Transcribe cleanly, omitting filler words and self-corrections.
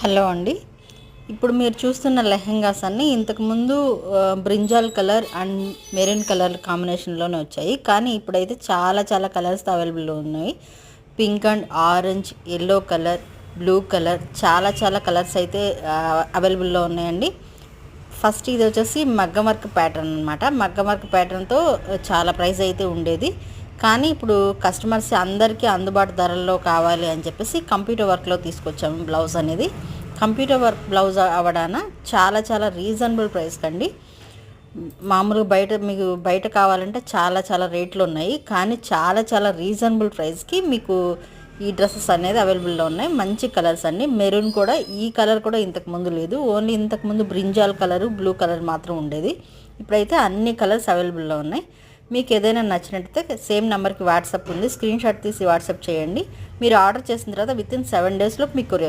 Hello అండి. ఇప్పుడు మీరు చూస్తున్న లెహెంగాస్ అన్నీ ఇంతకుముందు brinjal colour and maroon colour కాంబినేషన్లోనే వచ్చాయి. కానీ ఇప్పుడైతే చాలా చాలా కలర్స్తో అవైలబుల్లో ఉన్నాయి. Pink and orange, yellow colour, blue colour, చాలా చాలా కలర్స్ అయితే అవైలబుల్లో ఉన్నాయండి. ఫస్ట్ ఇది వచ్చేసి మగ్గం వర్క్ ప్యాటర్న్ అనమాట. మగ్గం వర్క్ ప్యాటర్న్తో చాలా ప్రైస్ అయితే ఉండేది. కానీ ఇప్పుడు కస్టమర్స్ అందరికీ అందుబాటు ధరల్లో కావాలి అని చెప్పేసి కంప్యూటర్ వర్క్లో తీసుకొచ్చాము బ్లౌజ్ అనేది. కంప్యూటర్ వర్క్ బ్లౌజ్ అవడాన చాలా చాలా రీజనబుల్ ప్రైస్ కండి. మామూలుగా మీకు బయట కావాలంటే చాలా చాలా రేట్లు ఉన్నాయి, కానీ చాలా చాలా రీజనబుల్ ప్రైస్కి మీకు ఈ డ్రెస్సెస్ అనేది అవైలబుల్లో ఉన్నాయి. మంచి కలర్స్ అండి. మెరూన్ కూడా, ఈ కలర్ కూడా ఇంతకుముందు లేదు, ఓన్లీ ఇంతకుముందు బ్రింజాల్ కలరు, బ్లూ కలర్ మాత్రం ఉండేది. ఇప్పుడైతే అన్ని కలర్స్ అవైలబుల్లో ఉన్నాయి. మీకు ఏదైనా నచ్చినట్టయితే సేమ్ నెంబర్కి వాట్సాప్ ఉంది, స్క్రీన్ షాట్ తీసి వాట్సాప్ చేయండి. మీరు ఆర్డర్ చేసిన తర్వాత వితిన్ 7 డేస్లో మీకు కొరియర్